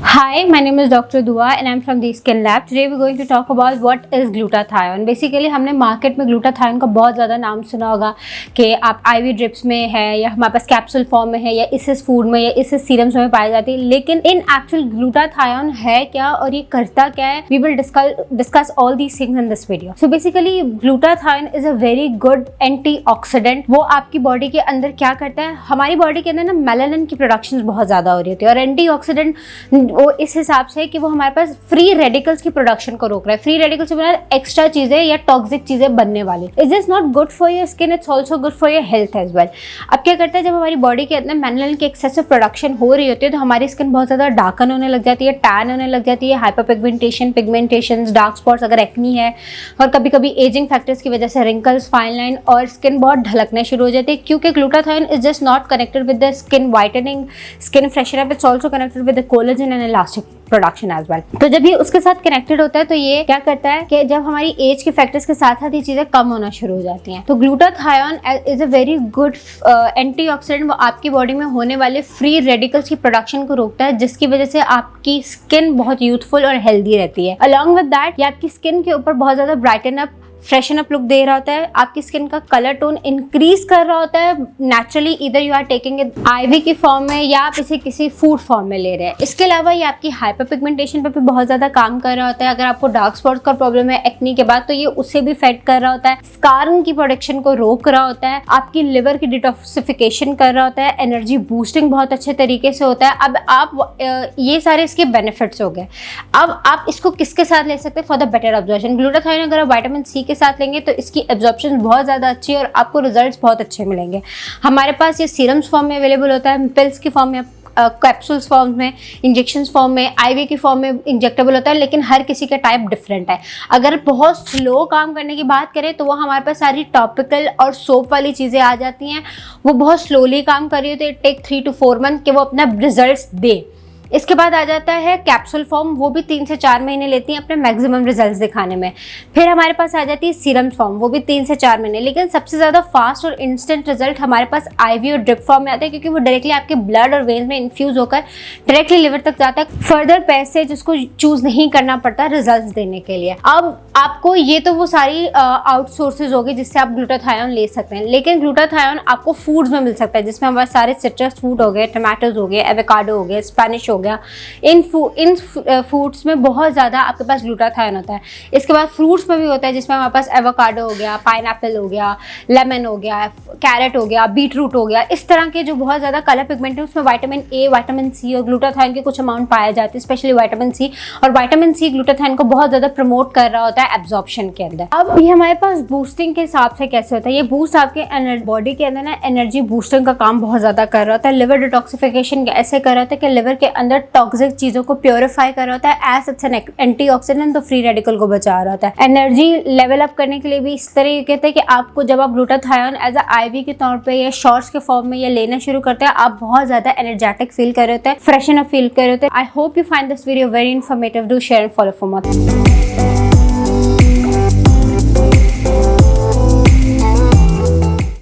Hi, my name is Dr. Dua and I'm from the Skin Lab. Today we're going to talk about what is glutathione. Basically हमने market में glutathione का बहुत ज़्यादा नाम सुना होगा कि आप IV ड्रिप्स में है या हमारे पास कैप्सूल फॉर्म में है या इस फूड में या इस सीरम्स में पाई जाती है, लेकिन इन एक्चुअल ग्लूटाथायोन है क्या और ये करता क्या है? We will discuss all these things in this video. So basically glutathione is a very good antioxidant. वो आपकी बॉडी के अंदर क्या करता है? हमारी बॉडी के अंदर ना मेलानिन की प्रोडक्शन बहुत ज़्यादा हो रही होती है और एंटीऑक्सीडेंट वो इस हिसाब से कि वो हमारे पास फ्री रेडिकल्स की प्रोडक्शन को रोक रहा है। फ्री रेडिकल्स से बना एक्स्ट्रा चीजें या टॉक्सिक चीजें बनने वाली। Is this not good for your skin, it's also good for your health as well. अब क्या करता है, जब हमारी बॉडी के अंदर मेलानिन की एक्सेसिव प्रोडक्शन हो रही होती है तो हमारी स्किन बहुत ज्यादा डार्कन होने लग जाती है, टैन होने लग जाती है, हाइपर पिगमेंटेशन, डार्क स्पॉट्स अगर एक्नी है, और कभी कभी एजिंग फैक्टर्स की वजह से रिंकल्स, फाइन लाइन और स्किन बहुत ढलकने शुरू हो जाती है, क्योंकि glutathione is just not connected with the skin whitening, skin freshener, it's also connected with the collagen and elastic production as well. तो जब ये उसके साथ कनेक्टेड होता है तो ये क्या करता है कि जब हमारी एज के फैक्टर्स के साथ साथ ये चीजें कम होना शुरू हो जाती हैं, तो glutathione is a very good antioxidant. वो आपकी बॉडी में होने वाले फ्री रेडिकल्स की प्रोडक्शन को रोकता है, जिसकी वजह से आपकी स्किन बहुत यूथफुल और हेल्दी रहती है। अलॉन्ग विद दैट ये आपकी स्किन के ऊपर बहुत ज्यादा brighten up, freshen up look दे रहा होता है, आपकी स्किन का कलर टोन इंक्रीज कर रहा होता है नेचुरली, इधर you are taking it IV की फॉर्म में या आप इसे किसी फूड फॉर्म में ले रहे हैं। इसके अलावा ये आपकी हाइपर पिगमेंटेशन पे भी बहुत ज़्यादा काम कर रहा होता है। अगर आपको डार्क स्पॉट्स का प्रॉब्लम है एक्नी के बाद, तो ये उससे भी फाइट कर रहा होता है, स्कार्न की प्रोडक्शन को रोक रहा होता है, आपकी लिवर की डिटॉक्सिफिकेशन कर रहा होता है, एनर्जी बूस्टिंग बहुत अच्छे तरीके से होता है। अब आप ये सारे इसके बेनिफिट्स हो गए। अब आप इसको किसके साथ ले सकते हैं for the better observation? Glutathione अगर आप विटामिन सी के साथ लेंगे तो इसकी एब्जॉर्प्शन बहुत ज़्यादा अच्छी है और आपको रिजल्ट्स बहुत अच्छे मिलेंगे। हमारे पास ये सीरम्स फॉर्म में अवेलेबल होता है, पिल्स की फॉर्म में, कैप्सूल्स फॉर्म में, इंजेक्शंस फॉर्म में, IV की फॉर्म में इंजेक्टेबल होता है, लेकिन हर किसी का टाइप डिफरेंट है। अगर बहुत स्लो काम करने की बात करें तो वो हमारे पास सारी टॉपिकल और सोप वाली चीज़ें आ जाती हैं। वो बहुत स्लोली काम कर रही होती है, टेक 3 to 4 मंथ के वो अपना रिजल्ट्स दे। इसके बाद आ जाता है कैप्सूल फॉर्म, वो भी 3 से 4 महीने लेती हैं अपने मैक्सिमम रिजल्ट्स दिखाने में। फिर हमारे पास आ जाती है सीरम फॉर्म, वो भी 3 से 4 महीने, लेकिन सबसे ज़्यादा फास्ट और इंस्टेंट रिजल्ट हमारे पास IV और ड्रिप फॉर्म में आते हैं, क्योंकि वो डायरेक्टली आपके ब्लड और वेन्स में इन्फ्यूज होकर डायरेक्टली लिवर तक जाता है। फर्दर पैसेज उसको चूज नहीं करना पड़ता रिजल्ट देने के लिए। अब आपको ये तो वो सारी आउटसोर्सेज होगी जिससे आप ग्लूटाथायोन ले सकते हैं, लेकिन ग्लूटाथायोन आपको फूड्स में मिल सकता है, जिसमें हमारे सारे सिट्रस फूड हो गए, टमाटोज हो गए, एवोकाडो हो गए, स्पेनिश हो गया। इन फूड्स में बहुत ज़्यादा आपके पास ग्लूटाथायोन होता है। इसके बाद फ्रूट्स में भी होता है, जिसमें हमारे पास एवोकाडो हो गया, पाइनएप्पल हो गया, लेमन हो गया, कैरेट हो गया, बीटरूट हो गया। इस तरह के जो बहुत ज़्यादा कलर पिगमेंट है उसमें विटामिन A, विटामिन C और ग्लूटाथायोन के कुछ अमाउंट पाए जाते हैं, स्पेशली विटामिन C। और विटामिन C ग्लूटाथायोन को बहुत ज़्यादा प्रमोट कर रहा होता है एब्जॉर्प्शन के अंदर। अब ये हमारे पास बूस्टिंग के हिसाब से कैसे होता है? ये बूस्ट आपके बॉडी के अंदर ना एनर्जी बूस्टिंग का काम बहुत ज़्यादा कर रहा होता है। लिवर डिटॉक्सिफिकेशन ऐसे कर रहा होता है कि लिवर के अंदर टॉक्सिक चीज़ों को प्योरीफाई कर रहा होता है, एज इट्स एन एंटीऑक्सीडेंट, तो फ्री रेडिकल को बचा रहा होता है। एनर्जी लेवल अप करने के लिए भी इस तरह कहते हैं कि आपको जब आप ग्लूटाथायोन एज अ IV के तौर पे या शॉर्ट्स के फॉर्म में या लेना शुरू करते हैं, आप बहुत ज़्यादा एनर्जेटिक फील कर रहे होते हैं, फ्रेशन अप फील कर रहे होते हैं। I hope you find this video very informative. Do share and follow for more.